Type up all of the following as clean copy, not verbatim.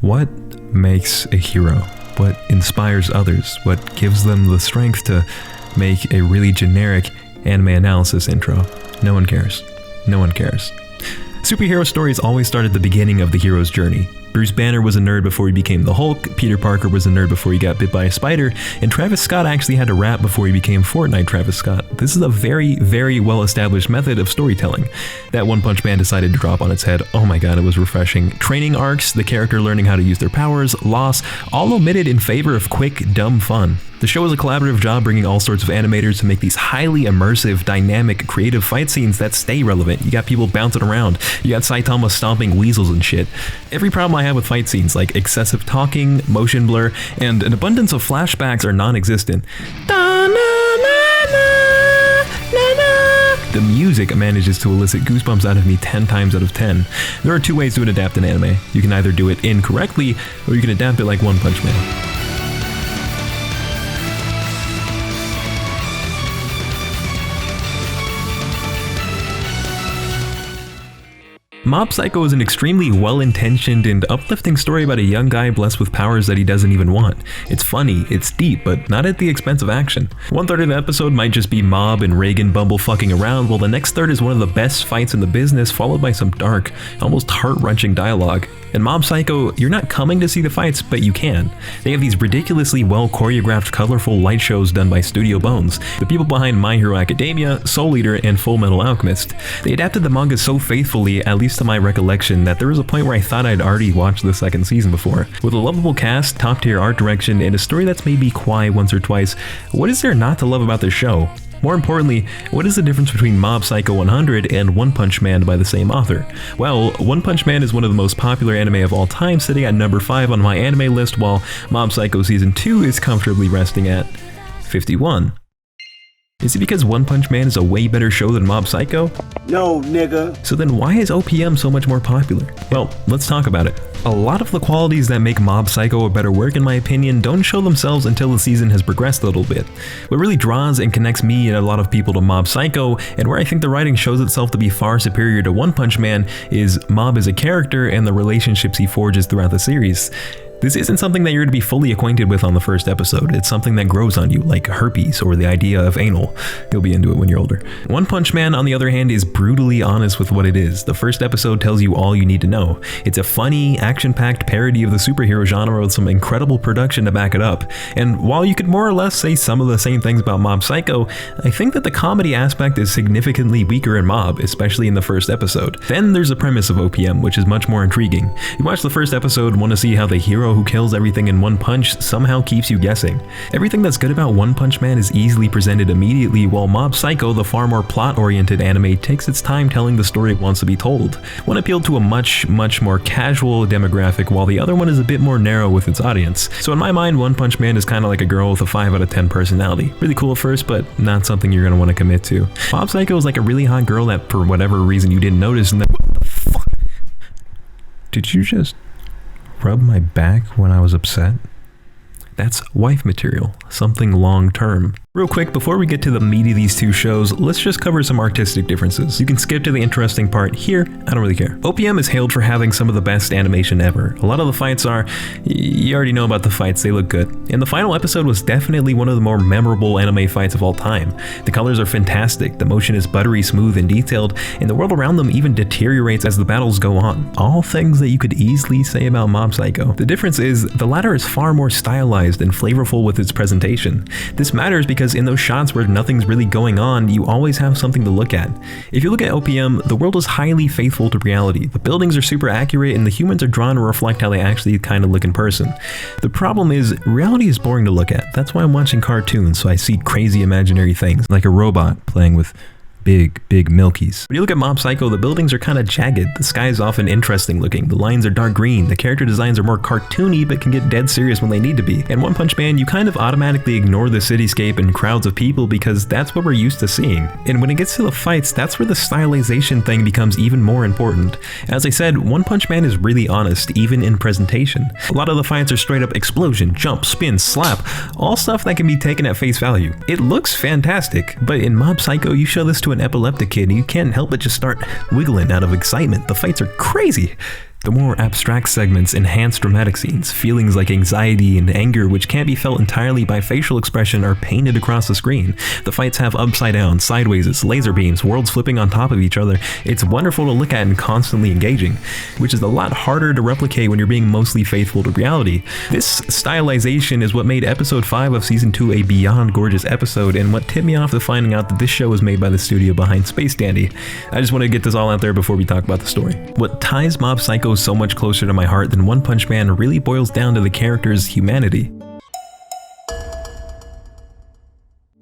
What makes a hero? What inspires others? What gives them the strength to make a really generic anime analysis intro? No one cares. No one cares. Superhero stories always start at the beginning of the hero's journey. Bruce Banner was a nerd before he became the Hulk, Peter Parker was a nerd before he got bit by a spider, and Travis Scott actually had to rap before he became Fortnite Travis Scott. This is a very, very well-established method of storytelling. That One Punch Man decided to drop on its head. Oh my god, it was refreshing. Training arcs, the character learning how to use their powers, loss, all omitted in favor of quick, dumb fun. The show was a collaborative job bringing all sorts of animators to make these highly immersive, dynamic, creative fight scenes that stay relevant. You got people bouncing around, you got Saitama stomping weasels and shit. Every problem I have with fight scenes, like excessive talking, motion blur, and an abundance of flashbacks are non-existent. The music manages to elicit goosebumps out of me 10 times out of 10. There are two ways to adapt an anime. You can either do it incorrectly, or you can adapt it like One Punch Man. Mob Psycho is an extremely well-intentioned and uplifting story about a young guy blessed with powers that he doesn't even want. It's funny, it's deep, but not at the expense of action. 1/3 of the episode might just be Mob and Reagan bumble fucking around, while the next third is one of the best fights in the business, followed by some dark, almost heart-wrenching dialogue. In Mob Psycho, you're not coming to see the fights, but you can. They have these ridiculously well-choreographed, colorful light shows done by Studio Bones, the people behind My Hero Academia, Soul Eater, and Full Metal Alchemist. They adapted the manga so faithfully, at least to my recollection, that there was a point where I thought I'd already watched the second season before. With a lovable cast, top-tier art direction, and a story that's made me cry once or twice, what is there not to love about this show? More importantly, what is the difference between Mob Psycho 100 and One Punch Man by the same author? Well, One Punch Man is one of the most popular anime of all time, sitting at number 5 on my anime list, while Mob Psycho Season 2 is comfortably resting at 51. Is it because One Punch Man is a way better show than Mob Psycho? No, nigga. So then why is OPM so much more popular? Well, let's talk about it. A lot of the qualities that make Mob Psycho a better work in my opinion don't show themselves until the season has progressed a little bit. What really draws and connects me and a lot of people to Mob Psycho, and where I think the writing shows itself to be far superior to One Punch Man, is Mob as a character and the relationships he forges throughout the series. This isn't something that you're going to be fully acquainted with on the first episode. It's something that grows on you, like herpes or the idea of anal. You'll be into it when you're older. One Punch Man, on the other hand, is brutally honest with what it is. The first episode tells you all you need to know. It's a funny, action-packed parody of the superhero genre with some incredible production to back it up. And while you could more or less say some of the same things about Mob Psycho, I think that the comedy aspect is significantly weaker in Mob, especially in the first episode. Then there's the premise of OPM, which is much more intriguing. You watch the first episode, want to see how the hero who kills everything in one punch somehow keeps you guessing. Everything that's good about One Punch Man is easily presented immediately, while Mob Psycho, the far more plot-oriented anime, takes its time telling the story it wants to be told. One appealed to a much more casual demographic, while the other one is a bit more narrow with its audience. So in my mind, One Punch Man is kind of like a girl with a 5 out of 10 personality. Really cool at first, but not something you're going to want to commit to. Mob Psycho is like a really hot girl that for whatever reason you didn't notice, and then what the fuck? Did you just rub my back when I was upset? That's wife material, something long term. Real quick, before we get to the meat of these two shows, let's just cover some artistic differences. You can skip to the interesting part here, I don't really care. OPM is hailed for having some of the best animation ever. A lot of the fights are, you already know about the fights, they look good. And the final episode was definitely one of the more memorable anime fights of all time. The colors are fantastic, the motion is buttery smooth and detailed, and the world around them even deteriorates as the battles go on. All things that you could easily say about Mob Psycho. The difference is, the latter is far more stylized and flavorful with its presentation. This matters because in those shots where nothing's really going on, you always have something to look at. If you look at OPM, the world is highly faithful to reality. The buildings are super accurate and the humans are drawn to reflect how they actually kind of look in person. The problem is, reality is boring to look at. That's why I'm watching cartoons, so I see crazy imaginary things, like a robot playing with big milkies. When you look at Mob Psycho, the buildings are kind of jagged, the sky is often interesting looking, the lines are dark green, the character designs are more cartoony but can get dead serious when they need to be. In One Punch Man, you kind of automatically ignore the cityscape and crowds of people because that's what we're used to seeing. And when it gets to the fights, that's where the stylization thing becomes even more important. As I said, One Punch Man is really honest, even in presentation. A lot of the fights are straight up explosion, jump, spin, slap, all stuff that can be taken at face value. It looks fantastic, but in Mob Psycho, you show this to an epileptic kid and you can't help but just start wiggling out of excitement. The fights are crazy. The more abstract segments enhance dramatic scenes. Feelings like anxiety and anger, which can't be felt entirely by facial expression, are painted across the screen. The fights have upside down, sideways, laser beams, worlds flipping on top of each other. It's wonderful to look at and constantly engaging, which is a lot harder to replicate when you're being mostly faithful to reality. This stylization is what made episode 5 of season 2 a beyond gorgeous episode, and what tipped me off to finding out that this show was made by the studio behind Space Dandy. I just want to get this all out there before we talk about the story. What ties Mob Psycho so much closer to my heart than One Punch Man really boils down to the character's humanity.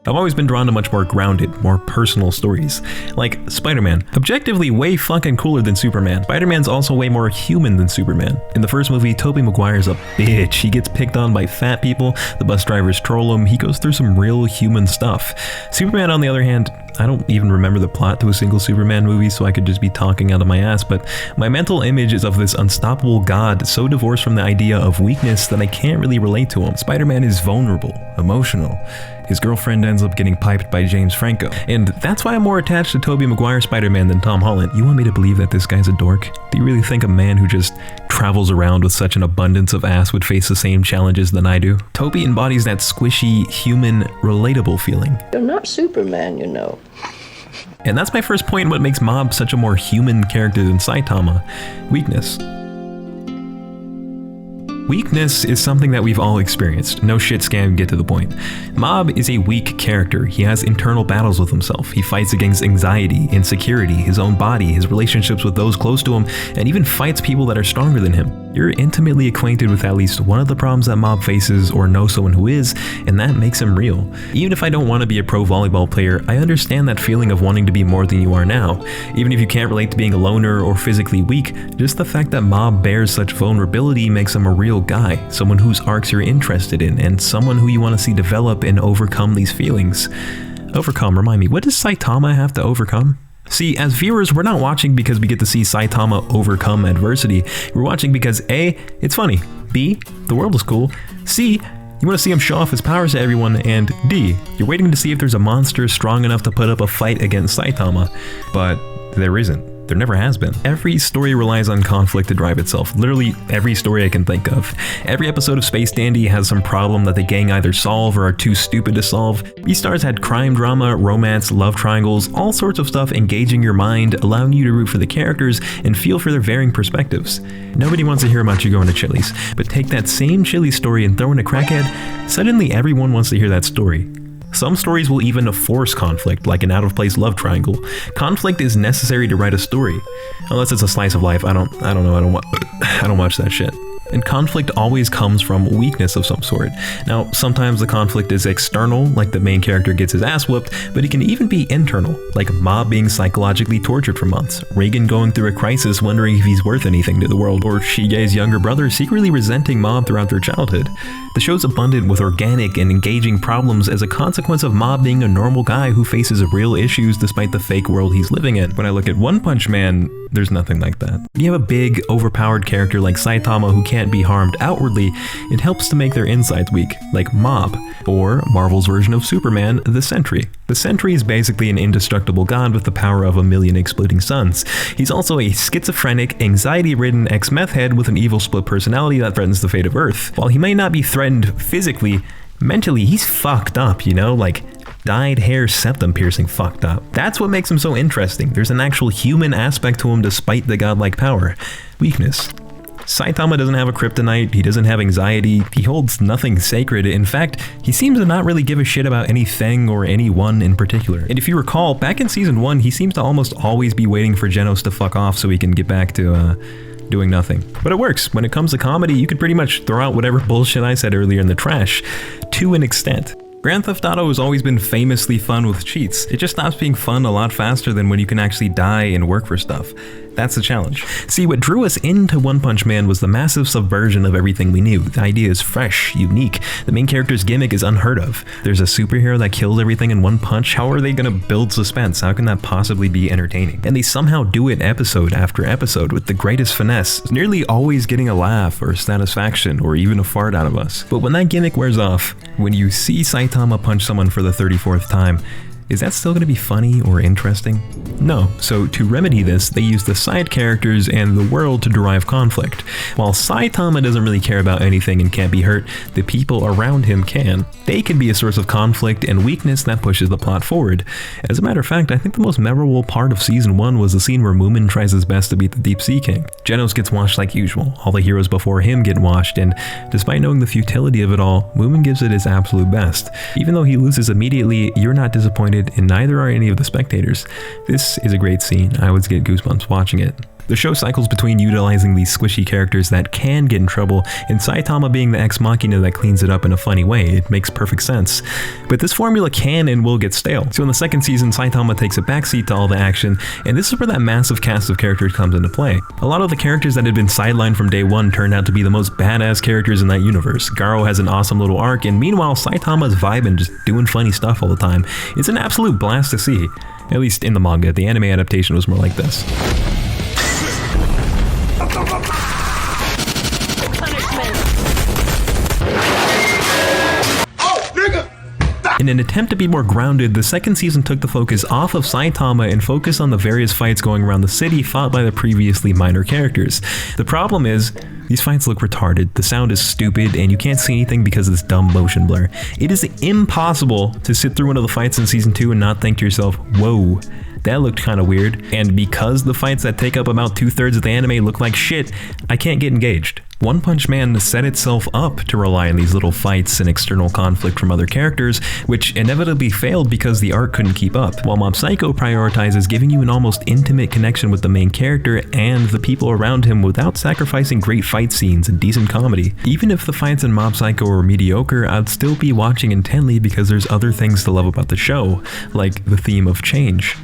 I've always been drawn to much more grounded, more personal stories. Like Spider-Man, objectively way fucking cooler than Superman. Spider-Man's also way more human than Superman. In the first movie, Tobey Maguire's a bitch. He gets picked on by fat people, the bus drivers troll him, he goes through some real human stuff. Superman, on the other hand, I don't even remember the plot to a single Superman movie, so I could just be talking out of my ass, but my mental image is of this unstoppable god so divorced from the idea of weakness that I can't really relate to him. Spider-Man is vulnerable, emotional. His girlfriend ends up getting piped by James Franco, and that's why I'm more attached to Tobey Maguire Spider-Man than Tom Holland. You want me to believe that this guy's a dork? Do you really think a man who just travels around with such an abundance of ass would face the same challenges than I do? Tobey embodies that squishy, human, relatable feeling. You're not Superman, you know. And that's my first point in what makes Mob such a more human character than Saitama: weakness. Weakness is something that we've all experienced. No shit, Scam, get to the point. Mob is a weak character. He has internal battles with himself. He fights against anxiety, insecurity, his own body, his relationships with those close to him, and even fights people that are stronger than him. You're intimately acquainted with at least one of the problems that Mob faces or know someone who is, and that makes him real. Even if I don't want to be a pro volleyball player, I understand that feeling of wanting to be more than you are now. Even if you can't relate to being a loner or physically weak, just the fact that Mob bears such vulnerability makes him a real guy, someone whose arcs you're interested in, and someone who you want to see develop and overcome these feelings. Overcome, remind me, what does Saitama have to overcome? See, as viewers, we're not watching because we get to see Saitama overcome adversity. We're watching because A, it's funny, B, the world is cool, C, you want to see him show off his powers to everyone, and D, you're waiting to see if there's a monster strong enough to put up a fight against Saitama. But there isn't. There never has been. Every story relies on conflict to drive itself. Literally every story I can think of. Every episode of Space Dandy has some problem that the gang either solve or are too stupid to solve. Beastars had crime drama, romance, love triangles, all sorts of stuff engaging your mind, allowing you to root for the characters and feel for their varying perspectives. Nobody wants to hear about you going to Chili's, but take that same Chili's story and throw in a crackhead, suddenly everyone wants to hear that story. Some stories will even force conflict, like an out-of-place love triangle. Conflict is necessary to write a story. Unless it's a slice of life, I don't watch that shit. And conflict always comes from weakness of some sort. Now, sometimes the conflict is external, like the main character gets his ass whooped, but it can even be internal, like Mob being psychologically tortured for months, Reagan going through a crisis wondering if he's worth anything to the world, or Shige's younger brother secretly resenting Mob throughout their childhood. The show's abundant with organic and engaging problems as a consequence of Mob being a normal guy who faces real issues despite the fake world he's living in. When I look at One Punch Man, there's nothing like that. When you have a big, overpowered character like Saitama who can't be harmed outwardly, it helps to make their insides weak, like Mob, or Marvel's version of Superman, the Sentry. The Sentry is basically an indestructible god with the power of 1,000,000 exploding suns. He's also a schizophrenic, anxiety-ridden ex-meth head with an evil split personality that threatens the fate of Earth. While he may not be threatened physically, mentally he's fucked up, you know, like dyed hair septum piercing fucked up. That's what makes him so interesting. There's an actual human aspect to him despite the godlike power. Weakness. Saitama doesn't have a kryptonite, he doesn't have anxiety, he holds nothing sacred. In fact, he seems to not really give a shit about anything or anyone in particular. And if you recall, back in season 1, he seems to almost always be waiting for Genos to fuck off so he can get back to, doing nothing. But it works. When it comes to comedy, you can pretty much throw out whatever bullshit I said earlier in the trash, to an extent. Grand Theft Auto has always been famously fun with cheats. It just stops being fun a lot faster than when you can actually die and work for stuff. That's the challenge. See, what drew us into One Punch Man was the massive subversion of everything we knew. The idea is fresh, unique. The main character's gimmick is unheard of. There's a superhero that kills everything in one punch. How are they gonna build suspense? How can that possibly be entertaining? And they somehow do it episode after episode with the greatest finesse, nearly always getting a laugh or satisfaction or even a fart out of us. But when that gimmick wears off, when you see Saitama punch someone for the 34th time, is that still going to be funny or interesting? No. So to remedy this, they use the side characters and the world to derive conflict. While Saitama doesn't really care about anything and can't be hurt, the people around him can. They can be a source of conflict and weakness that pushes the plot forward. As a matter of fact, I think the most memorable part of season 1 was the scene where Moomin tries his best to beat the Deep Sea King. Genos gets washed like usual. All the heroes before him get washed, and despite knowing the futility of it all, Moomin gives it his absolute best. Even though he loses immediately, you're not disappointed, and neither are any of the spectators. This is a great scene. I always get goosebumps watching it. The show cycles between utilizing these squishy characters that can get in trouble and Saitama being the ex machina that cleans it up in a funny way. It makes perfect sense. But this formula can and will get stale. So in the second season, Saitama takes a backseat to all the action, and this is where that massive cast of characters comes into play. A lot of the characters that had been sidelined from day one turned out to be the most badass characters in that universe. Garo has an awesome little arc, and meanwhile Saitama's vibing, just doing funny stuff all the time. It's an absolute blast to see. At least in the manga. The anime adaptation was more like this. In an attempt to be more grounded, the second season took the focus off of Saitama and focused on the various fights going around the city fought by the previously minor characters. The problem is, these fights look retarded, the sound is stupid, and you can't see anything because of this dumb motion blur. It is impossible to sit through one of the fights in season 2 and not think to yourself, whoa, that looked kind of weird, and because the fights that take up about 2/3 of the anime look like shit, I can't get engaged. One Punch Man set itself up to rely on these little fights and external conflict from other characters, which inevitably failed because the art couldn't keep up, while Mob Psycho prioritizes giving you an almost intimate connection with the main character and the people around him without sacrificing great fight scenes and decent comedy. Even if the fights in Mob Psycho were mediocre, I'd still be watching intently because there's other things to love about the show, like the theme of change.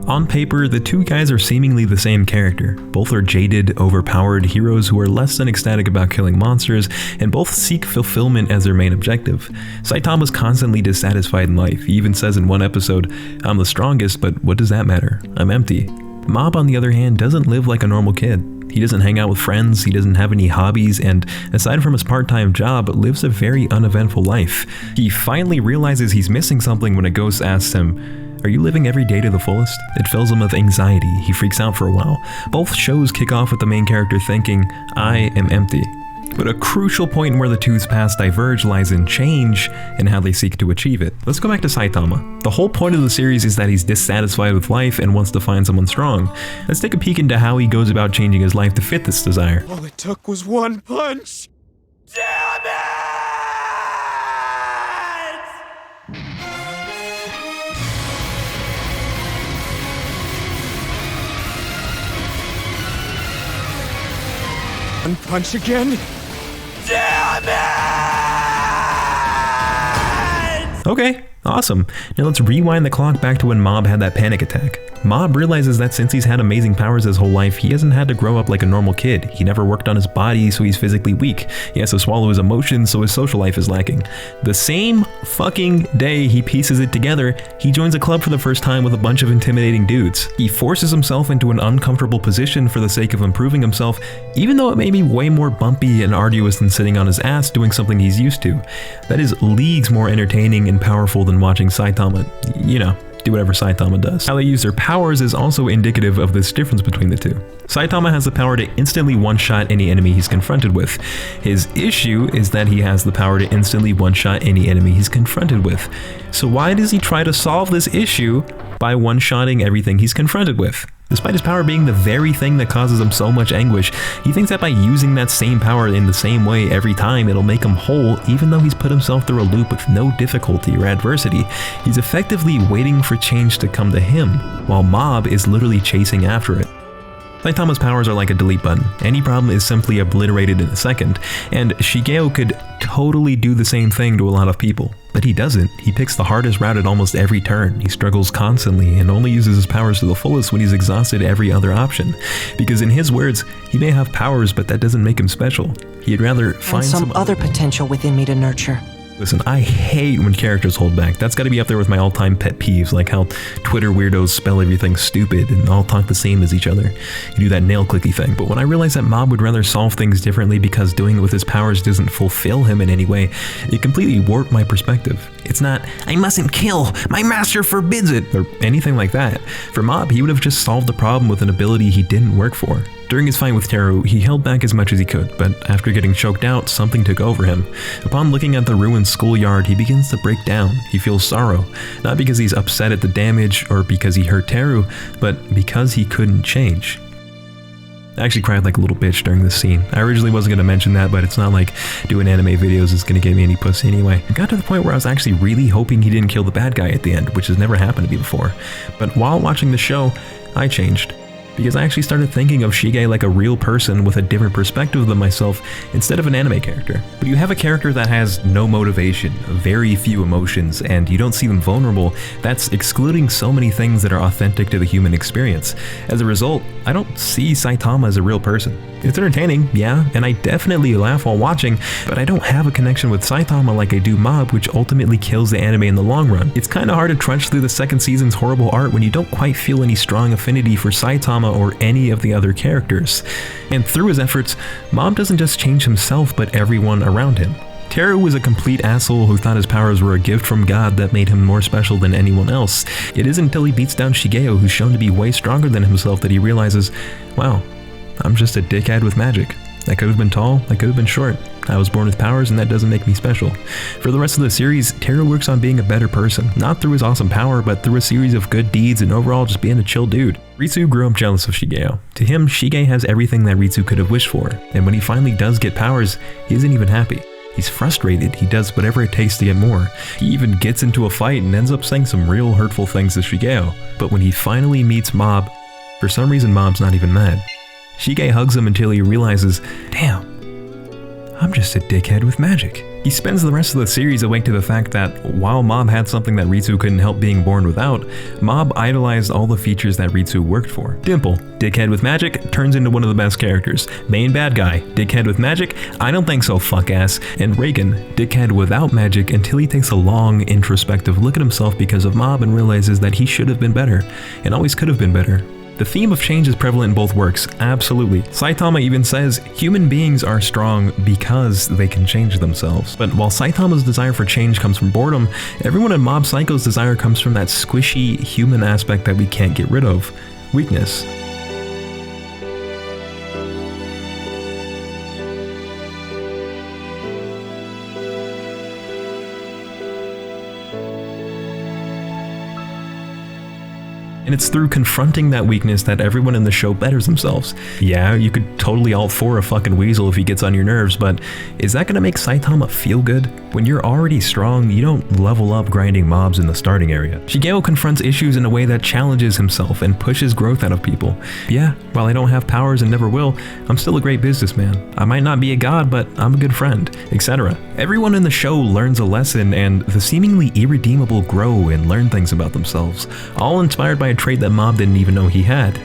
On paper, the two guys are seemingly the same character. Both are jaded, overpowered heroes who are less than ecstatic about killing monsters, and both seek fulfillment as their main objective. Saitama's constantly dissatisfied in life. He even says in one episode, "I'm the strongest, but what does that matter? I'm empty." Mob, on the other hand, doesn't live like a normal kid. He doesn't hang out with friends, he doesn't have any hobbies, and aside from his part-time job, lives a very uneventful life. He finally realizes he's missing something when a ghost asks him, "Are you living every day to the fullest?" It fills him with anxiety. He freaks out for a while. Both shows kick off with the main character thinking, "I am empty." But a crucial point where the two's paths diverge lies in change and how they seek to achieve it. Let's go back to Saitama. The whole point of the series is that he's dissatisfied with life and wants to find someone strong. Let's take a peek into how he goes about changing his life to fit this desire. All it took was one punch! Damn it! One punch again? Damn it! Okay, awesome. Now let's rewind the clock back to when Mob had that panic attack. Mob realizes that since he's had amazing powers his whole life, he hasn't had to grow up like a normal kid. He never worked on his body, so he's physically weak. He has to swallow his emotions, so his social life is lacking. The same fucking day he pieces it together, he joins a club for the first time with a bunch of intimidating dudes. He forces himself into an uncomfortable position for the sake of improving himself, even though it may be way more bumpy and arduous than sitting on his ass doing something he's used to. That is leagues more entertaining and powerful than watching Saitama, you know, do whatever Saitama does. How they use their powers is also indicative of this difference between the two. Saitama has the power to instantly one-shot any enemy he's confronted with. His issue is that he has the power to instantly one-shot any enemy he's confronted with. So why does he try to solve this issue by one-shotting everything he's confronted with? Despite his power being the very thing that causes him so much anguish, he thinks that by using that same power in the same way every time, it'll make him whole, even though he's put himself through a loop with no difficulty or adversity. He's effectively waiting for change to come to him, while Mob is literally chasing after it. Saitama's powers are like a delete button. Any problem is simply obliterated in a second, and Shigeo could totally do the same thing to a lot of people. But he doesn't. He picks the hardest route at almost every turn. He struggles constantly and only uses his powers to the fullest when he's exhausted every other option. Because in his words, he may have powers, but that doesn't make him special. He'd rather find some other potential within me to nurture. Listen, I hate when characters hold back. That's gotta be up there with my all-time pet peeves, like how Twitter weirdos spell everything stupid and all talk the same as each other. You do that nail clicky thing. But when I realized that Mob would rather solve things differently because doing it with his powers doesn't fulfill him in any way, it completely warped my perspective. It's not, I mustn't kill, my master forbids it, or anything like that. For Mob, he would have just solved the problem with an ability he didn't work for. During his fight with Teru, he held back as much as he could, but after getting choked out, something took over him. Upon looking at the ruined schoolyard, he begins to break down. He feels sorrow, not because he's upset at the damage or because he hurt Teru, but because he couldn't change. I actually cried like a little bitch during this scene. I originally wasn't going to mention that, but it's not like doing anime videos is going to get me any pussy anyway. It got to the point where I was actually really hoping he didn't kill the bad guy at the end, which has never happened to me before. But while watching the show, I changed. Because I actually started thinking of Shige like a real person with a different perspective than myself instead of an anime character. When you have a character that has no motivation, very few emotions, and you don't see them vulnerable, that's excluding so many things that are authentic to the human experience. As a result, I don't see Saitama as a real person. It's entertaining, yeah, and I definitely laugh while watching, but I don't have a connection with Saitama like I do Mob, which ultimately kills the anime in the long run. It's kinda hard to trudge through the second season's horrible art when you don't quite feel any strong affinity for Saitama or any of the other characters. And through his efforts, Mob doesn't just change himself, but everyone around him. Teru was a complete asshole who thought his powers were a gift from God that made him more special than anyone else. It isn't until he beats down Shigeo, who's shown to be way stronger than himself, that he realizes, wow, I'm just a dickhead with magic. I could have been tall, I could have been short. I was born with powers and that doesn't make me special. For the rest of the series, Teru works on being a better person, not through his awesome power, but through a series of good deeds and overall just being a chill dude. Ritsu grew up jealous of Shigeo. To him, Shige has everything that Ritsu could have wished for, and when he finally does get powers, he isn't even happy. He's frustrated, he does whatever it takes to get more. He even gets into a fight and ends up saying some real hurtful things to Shigeo. But when he finally meets Mob, for some reason Mob's not even mad. Shige hugs him until he realizes, damn, I'm just a dickhead with magic. He spends the rest of the series awake to the fact that while Mob had something that Ritsu couldn't help being born without, Mob idolized all the features that Ritsu worked for. Dimple, dickhead with magic, turns into one of the best characters. Main bad guy, dickhead with magic, I don't think so, fuck ass. And Reagan, dickhead without magic, until he takes a long introspective look at himself because of Mob and realizes that he should have been better, and always could have been better. The theme of change is prevalent in both works, absolutely. Saitama even says, human beings are strong because they can change themselves. But while Saitama's desire for change comes from boredom, everyone in Mob Psycho's desire comes from that squishy human aspect that we can't get rid of, weakness. And it's through confronting that weakness that everyone in the show betters themselves. Yeah, you could totally alt for a fucking weasel if he gets on your nerves, but is that gonna make Saitama feel good? When you're already strong, you don't level up grinding mobs in the starting area. Shigeo confronts issues in a way that challenges himself and pushes growth out of people. Yeah, while I don't have powers and never will, I'm still a great businessman. I might not be a god, but I'm a good friend, etc. Everyone in the show learns a lesson, and the seemingly irredeemable grow and learn things about themselves, all inspired by a trait that Mob didn't even know he had,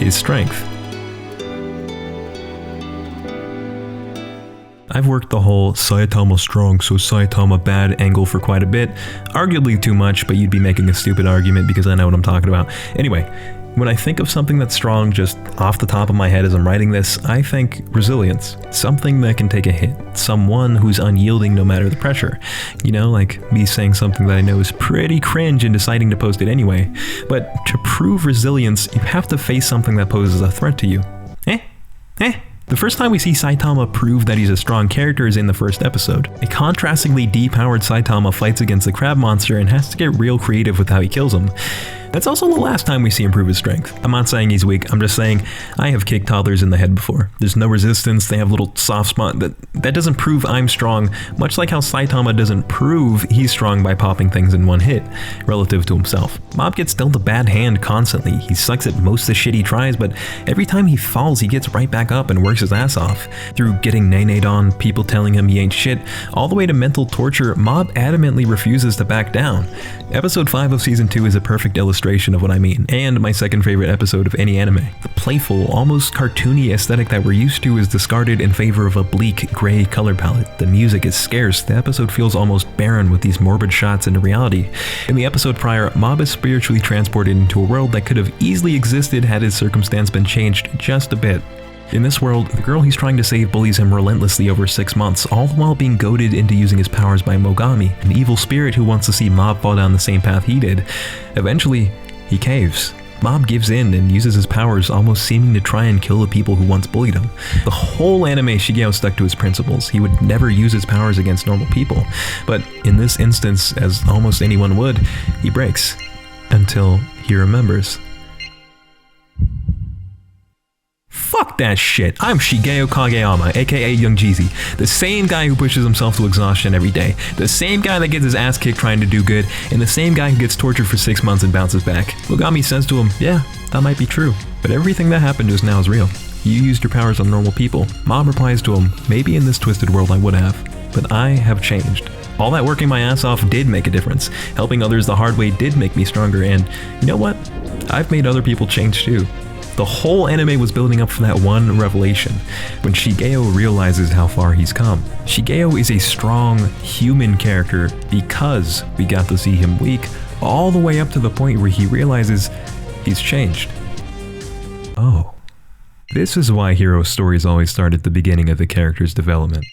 his strength. I've worked the whole Saitama strong so Saitama bad angle for quite a bit, arguably too much, but you'd be making a stupid argument because I know what I'm talking about. Anyway, when I think of something that's strong just off the top of my head as I'm writing this, I think resilience. Something that can take a hit. Someone who's unyielding no matter the pressure. You know, like me saying something that I know is pretty cringe and deciding to post it anyway. But to prove resilience, you have to face something that poses a threat to you. The first time we see Saitama prove that he's a strong character is in the first episode. A contrastingly depowered Saitama fights against the crab monster and has to get real creative with how he kills him. That's also the last time we see him prove his strength. I'm not saying he's weak, I'm just saying I have kicked toddlers in the head before. There's no resistance, they have a little soft spot. That doesn't prove I'm strong, much like how Saitama doesn't prove he's strong by popping things in one hit, relative to himself. Mob gets dealt a bad hand constantly. He sucks at most of the shit he tries, but every time he falls, he gets right back up and works his ass off. Through getting nay-nayed on, people telling him he ain't shit, all the way to mental torture, Mob adamantly refuses to back down. Episode 5 of Season 2 is a perfect illustration illustration of what I mean, and my second favorite episode of any anime. The playful, almost cartoony aesthetic that we're used to is discarded in favor of a bleak, gray color palette. The music is scarce, the episode feels almost barren with these morbid shots into reality. In the episode prior, Mob is spiritually transported into a world that could have easily existed had his circumstance been changed just a bit. In this world, the girl he's trying to save bullies him relentlessly over 6 months, all the while being goaded into using his powers by Mogami, an evil spirit who wants to see Mob fall down the same path he did. Eventually, he caves. Mob gives in and uses his powers, almost seeming to try and kill the people who once bullied him. The whole anime, Shigeo stuck to his principles. He would never use his powers against normal people. But in this instance, as almost anyone would, he breaks. Until he remembers. Fuck that shit. I'm Shigeo Kageyama, aka Young Jeezy, the same guy who pushes himself to exhaustion every day, the same guy that gets his ass kicked trying to do good, and the same guy who gets tortured for 6 months and bounces back. Mogami says to him, yeah, that might be true, but everything that happened just now is real. You used your powers on normal people. Mob replies to him, maybe in this twisted world I would have, but I have changed. All that working my ass off did make a difference. Helping others the hard way did make me stronger, and you know what? I've made other people change too. The whole anime was building up for that one revelation, when Shigeo realizes how far he's come. Shigeo is a strong, human character because we got to see him weak, all the way up to the point where he realizes he's changed. Oh. This is why hero stories always start at the beginning of the character's development.